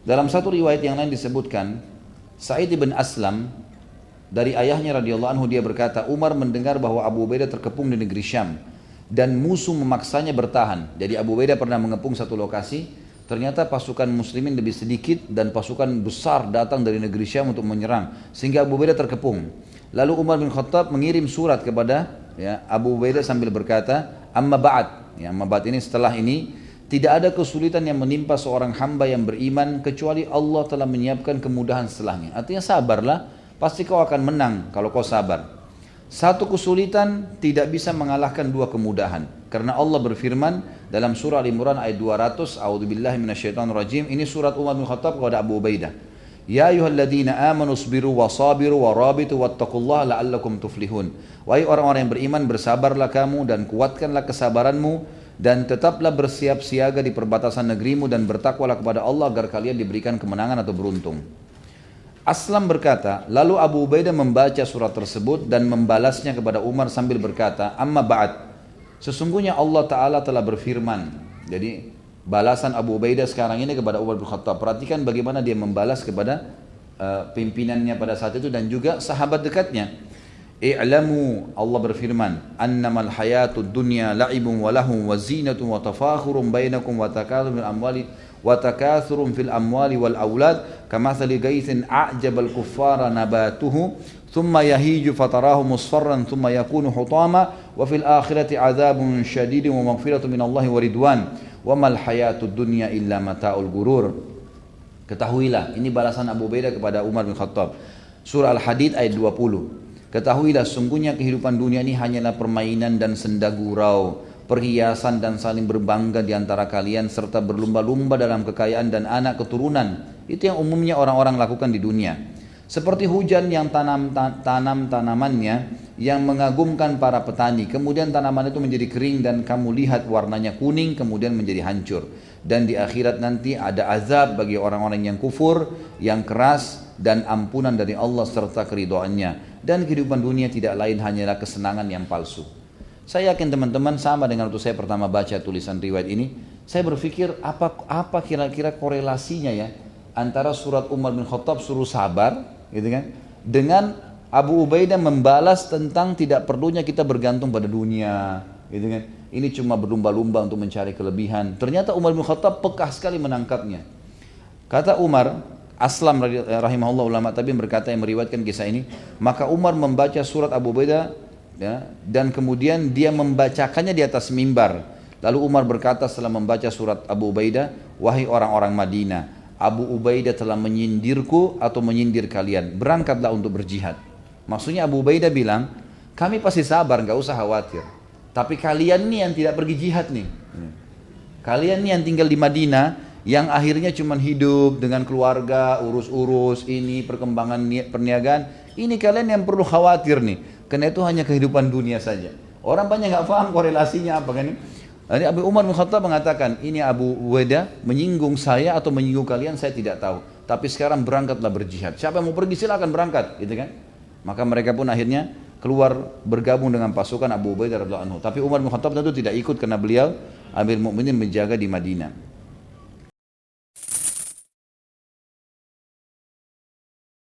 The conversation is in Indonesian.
Dalam satu riwayat yang lain disebutkan, Sa'id bin Aslam dari ayahnya radhiyallahu anhu dia berkata, Umar mendengar bahwa Abu Ubaidah terkepung di negeri Syam dan musuh memaksanya bertahan. Jadi Abu Ubaidah pernah mengepung satu lokasi, ternyata pasukan muslimin lebih sedikit dan pasukan besar datang dari negeri Syam untuk menyerang sehingga Abu Ubaidah terkepung. Lalu Umar bin Khattab mengirim surat kepada Abu Ubaidah sambil berkata, amma ba'd. Amma ba'd ini setelah ini tidak ada kesulitan yang menimpa seorang hamba yang beriman kecuali Allah telah menyiapkan kemudahan setelahnya. Artinya sabarlah, pasti kau akan menang kalau kau sabar. Satu kesulitan tidak bisa mengalahkan dua kemudahan. Karena Allah berfirman dalam surah Al-Imran ayat 200, A'udzubillahi minasyaitonirrajim. Ini surat Umar bin Khattab kepada Abu Ubaidah. Ya ayyuhalladzina amanu sabiru wasabiru warabitu wattaqullaha la'allakum tuflihun. Wahai orang-orang yang beriman, bersabarlah kamu dan kuatkanlah kesabaranmu dan tetaplah bersiap siaga di perbatasan negerimu dan bertakwalah kepada Allah agar kalian diberikan kemenangan atau beruntung. Aslam berkata, lalu Abu Ubaidah membaca surat tersebut dan membalasnya kepada Umar sambil berkata, amma ba'd, sesungguhnya Allah Ta'ala telah berfirman. Jadi balasan Abu Ubaidah sekarang ini kepada Umar bin Khattab. Perhatikan bagaimana dia membalas kepada pimpinannya pada saat itu dan juga sahabat dekatnya. I'lamu, Allah berfirman, annamal hayatud dunya la'ibun wa lahum wa zinatun wa tafakhurun bainakum wa takathurun fil amwali wal aulad kamathali gaithin a'jabal kuffara nabatuhu thumma yahiju fatarahu musfarran thumma yakunu hutama wa fil akhirati adzabun syadidun wa maghfiratun minallahi wa ridwan wa mal hayatud dunya illa mata'ul gurur. Ketahuilah, ini balasan Abu Ubaidah kepada Umar bin Khattab. Surah Al-Hadid ayat 20. Ketahuilah sungguhnya kehidupan dunia ini hanyalah permainan dan senda gurau, perhiasan dan saling berbangga di antara kalian serta berlumba-lumba dalam kekayaan dan anak keturunan. Itu yang umumnya orang-orang lakukan di dunia. Seperti hujan yang tanam tanamannya yang mengagumkan para petani. Kemudian tanaman itu menjadi kering dan kamu lihat warnanya kuning kemudian menjadi hancur. Dan di akhirat nanti ada azab bagi orang-orang yang kufur, yang keras dan ampunan dari Allah serta keridhaannya. Dan kehidupan dunia tidak lain hanyalah kesenangan yang palsu. Saya yakin teman-teman sama dengan waktu saya pertama baca tulisan riwayat ini. Saya berpikir apa kira-kira korelasinya ya antara surat Umar bin Khattab suruh sabar gitu kan, dengan Abu Ubaidah membalas tentang tidak perlunya kita bergantung pada dunia gitu kan. Ini cuma berlumba-lumba untuk mencari kelebihan. Ternyata Umar bin Khattab peka sekali menangkapnya. Kata Umar, Aslam rahimahullah ulama tabi'in berkata yang meriwayatkan kisah ini, maka Umar membaca surat Abu Ubaidah ya, dan kemudian dia membacakannya di atas mimbar. Lalu Umar berkata setelah membaca surat Abu Ubaidah, wahai orang-orang Madinah, Abu Ubaidah telah menyindirku atau menyindir kalian, berangkatlah untuk berjihad. Maksudnya Abu Ubaidah bilang, kami pasti sabar, gak usah khawatir. Tapi kalian nih yang tidak pergi jihad nih. Kalian nih yang tinggal di Madinah, yang akhirnya cuma hidup dengan keluarga, urus-urus ini, perkembangan perniagaan, ini kalian yang perlu khawatir nih, karena itu hanya kehidupan dunia saja. Orang banyak nggak paham korelasinya apa kan? Jadi Abu Umar bin Khattab mengatakan, ini Abu Ubaidah menyinggung saya atau menyinggung kalian, saya tidak tahu. Tapi sekarang berangkatlah berjihad. Siapa yang mau pergi silakan berangkat, gitu kan? Maka mereka pun akhirnya keluar bergabung dengan pasukan Abu Ubaidah radhiyallahu anhu. Tapi Umar bin Khattab tentu tidak ikut karena beliau Amir Mukminin menjaga di Madinah.